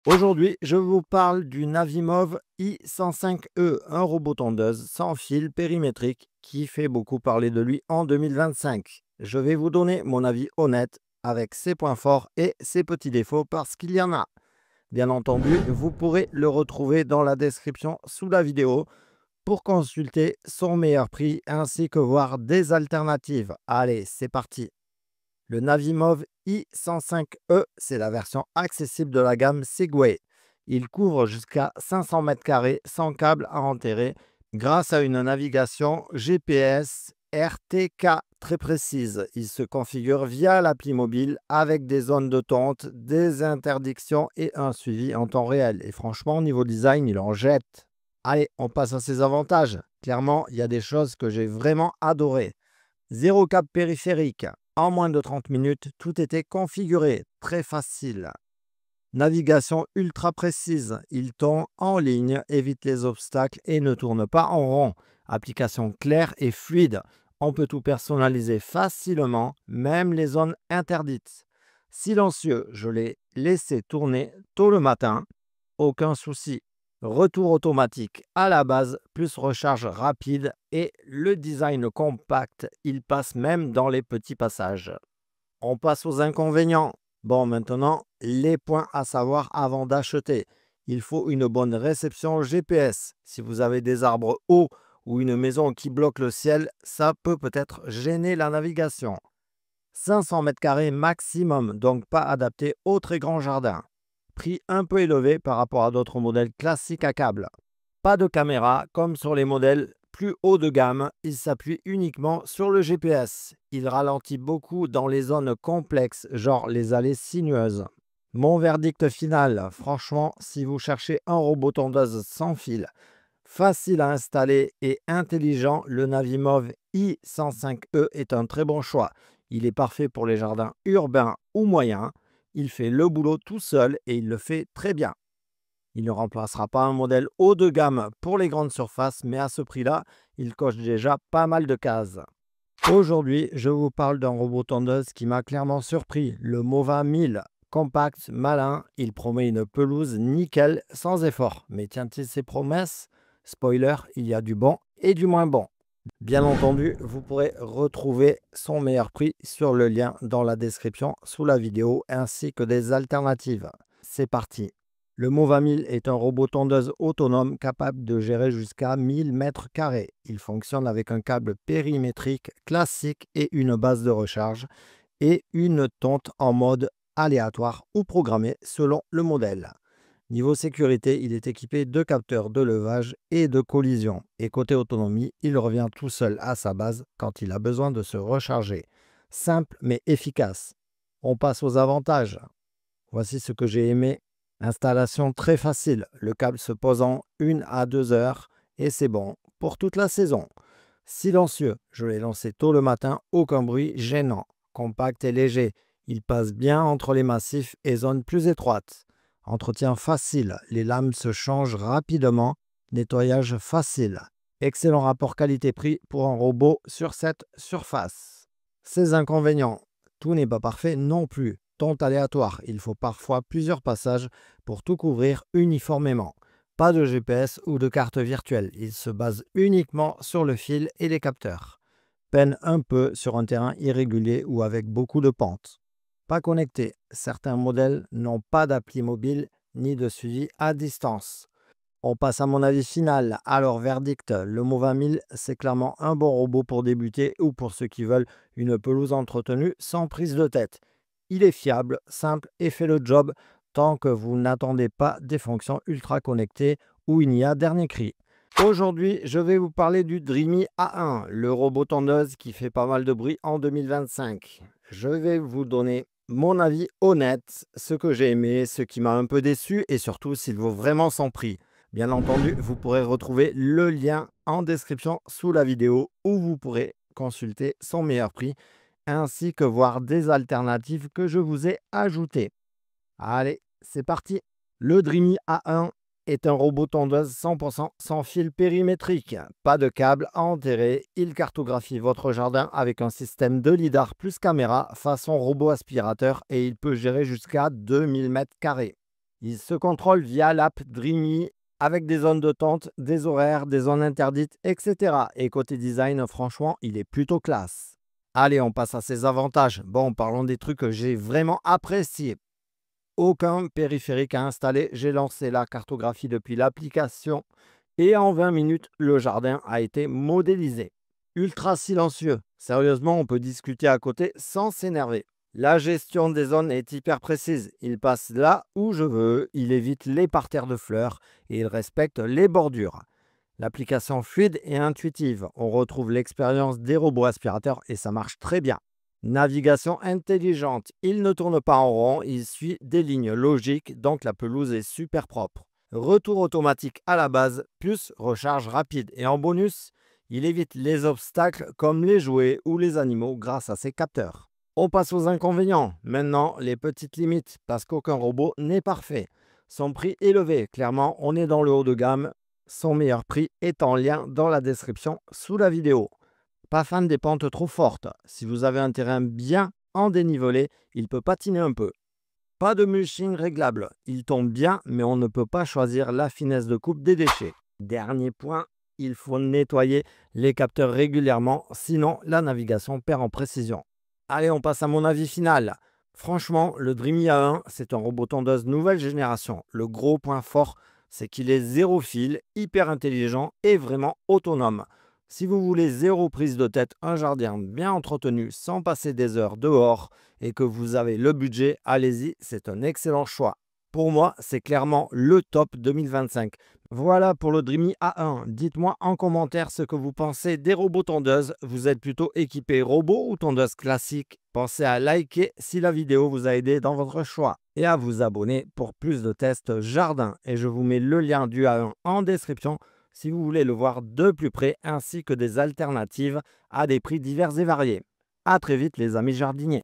Aujourd'hui, je vous parle du Navimove i105E, un robot tondeuse sans fil périmétrique qui fait beaucoup parler de lui en 2025. Je vais vous donner mon avis honnête avec ses points forts et ses petits défauts parce qu'il y en a. Bien entendu, vous pourrez le retrouver dans la description sous la vidéo pour consulter son meilleur prix ainsi que voir des alternatives. Allez, c'est parti! Le Navimove i105E, c'est la version accessible de la gamme Segway. Il couvre jusqu'à 500 mètres carrés sans câble à enterrer grâce à une navigation GPS RTK très précise. Il se configure via l'appli mobile avec des zones de tonte, des interdictions et un suivi en temps réel. Et franchement, au niveau design, il en jette. Allez, on passe à ses avantages. Clairement, il y a des choses que j'ai vraiment adorées. Zéro câble périphérique. En moins de 30 minutes, tout était configuré. Très facile. Navigation ultra précise. Il tond en ligne, évite les obstacles et ne tourne pas en rond. Application claire et fluide. On peut tout personnaliser facilement, même les zones interdites. Silencieux, je l'ai laissé tourner tôt le matin. Aucun souci. Retour automatique à la base, plus recharge rapide et le design compact, il passe même dans les petits passages. On passe aux inconvénients. Bon, maintenant, les points à savoir avant d'acheter. Il faut une bonne réception GPS. Si vous avez des arbres hauts ou une maison qui bloque le ciel, ça peut-être gêner la navigation. 500 mètres carrés maximum, donc pas adapté au très grand jardin. Prix un peu élevé par rapport à d'autres modèles classiques à câble. Pas de caméra comme sur les modèles plus haut de gamme, il s'appuie uniquement sur le GPS. Il ralentit beaucoup dans les zones complexes, genre les allées sinueuses. Mon verdict final, franchement, si vous cherchez un robot tondeuse sans fil, facile à installer et intelligent, le Navimove i105E est un très bon choix. Il est parfait pour les jardins urbains ou moyens. Il fait le boulot tout seul et il le fait très bien. Il ne remplacera pas un modèle haut de gamme pour les grandes surfaces, mais à ce prix-là, il coche déjà pas mal de cases. Aujourd'hui, je vous parle d'un robot tondeuse qui m'a clairement surpris, le Mova 1000. Compact, malin, il promet une pelouse nickel sans effort. Mais tient-il ses promesses? Spoiler, il y a du bon et du moins bon. Bien entendu, vous pourrez retrouver son meilleur prix sur le lien dans la description sous la vidéo ainsi que des alternatives. C'est parti! Le Mova 1000 est un robot tondeuse autonome capable de gérer jusqu'à 1000 mètres carrés. Il fonctionne avec un câble périmétrique classique et une base de recharge et une tonte en mode aléatoire ou programmée selon le modèle. Niveau sécurité, il est équipé de capteurs de levage et de collision. Et côté autonomie, il revient tout seul à sa base quand il a besoin de se recharger. Simple mais efficace. On passe aux avantages. Voici ce que j'ai aimé. Installation très facile. Le câble se pose en 1 à 2 heures et c'est bon pour toute la saison. Silencieux. Je l'ai lancé tôt le matin, aucun bruit gênant. Compact et léger. Il passe bien entre les massifs et zones plus étroites. Entretien facile, les lames se changent rapidement, nettoyage facile. Excellent rapport qualité-prix pour un robot sur cette surface. Ses inconvénients, tout n'est pas parfait non plus. Tonte aléatoire, il faut parfois plusieurs passages pour tout couvrir uniformément. Pas de GPS ou de carte virtuelle, il se base uniquement sur le fil et les capteurs. Peine un peu sur un terrain irrégulier ou avec beaucoup de pentes. Pas connecté. Certains modèles n'ont pas d'appli mobile ni de suivi à distance. On passe à mon avis final. Alors, verdict, le Mova 1000, c'est clairement un bon robot pour débuter ou pour ceux qui veulent une pelouse entretenue sans prise de tête. Il est fiable, simple et fait le job tant que vous n'attendez pas des fonctions ultra connectées où il y a dernier cri. Aujourd'hui, je vais vous parler du Dreamy A1, le robot tondeuse qui fait pas mal de bruit en 2025. Je vais vous donner mon avis honnête, ce que j'ai aimé, ce qui m'a un peu déçu et surtout s'il vaut vraiment son prix. Bien entendu, vous pourrez retrouver le lien en description sous la vidéo où vous pourrez consulter son meilleur prix ainsi que voir des alternatives que je vous ai ajoutées. Allez, c'est parti! Le Dreamy A1 est un robot tondeuse 100% sans fil périmétrique. Pas de câble à enterrer. Il cartographie votre jardin avec un système de lidar plus caméra façon robot aspirateur et il peut gérer jusqu'à 2000 mètres carrés. Il se contrôle via l'app Dreamy avec des zones de tente, des horaires, des zones interdites, etc. Et côté design, franchement, il est plutôt classe. Allez, on passe à ses avantages. Bon, parlons des trucs que j'ai vraiment appréciés. Aucun périphérique à installer. J'ai lancé la cartographie depuis l'application et en 20 minutes, le jardin a été modélisé. Ultra silencieux. Sérieusement, on peut discuter à côté sans s'énerver. La gestion des zones est hyper précise. Il passe là où je veux, il évite les parterres de fleurs et il respecte les bordures. L'application fluide et intuitive. On retrouve l'expérience des robots aspirateurs et ça marche très bien. Navigation intelligente. Il ne tourne pas en rond, il suit des lignes logiques, donc la pelouse est super propre. Retour automatique à la base, plus recharge rapide. Et en bonus, il évite les obstacles comme les jouets ou les animaux grâce à ses capteurs. On passe aux inconvénients. Maintenant, les petites limites, parce qu'aucun robot n'est parfait. Son prix élevé, clairement, on est dans le haut de gamme. Son meilleur prix est en lien dans la description sous la vidéo. Pas fan des pentes trop fortes. Si vous avez un terrain bien en dénivelé, il peut patiner un peu. Pas de mulching réglable. Il tombe bien, mais on ne peut pas choisir la finesse de coupe des déchets. Dernier point, il faut nettoyer les capteurs régulièrement, sinon la navigation perd en précision. Allez, on passe à mon avis final. Franchement, le Dreamy A1, c'est un robot tondeuse nouvelle génération. Le gros point fort, c'est qu'il est zéro fil, hyper intelligent et vraiment autonome. Si vous voulez zéro prise de tête, un jardin bien entretenu sans passer des heures dehors et que vous avez le budget, allez-y, c'est un excellent choix. Pour moi, c'est clairement le top 2025. Voilà pour le Dreamy A1. Dites-moi en commentaire ce que vous pensez des robots tondeuses. Vous êtes plutôt équipé robot ou tondeuse classique? Pensez à liker si la vidéo vous a aidé dans votre choix et à vous abonner pour plus de tests jardin. Et je vous mets le lien du A1 en description si vous voulez le voir de plus près ainsi que des alternatives à des prix divers et variés. À très vite les amis jardiniers.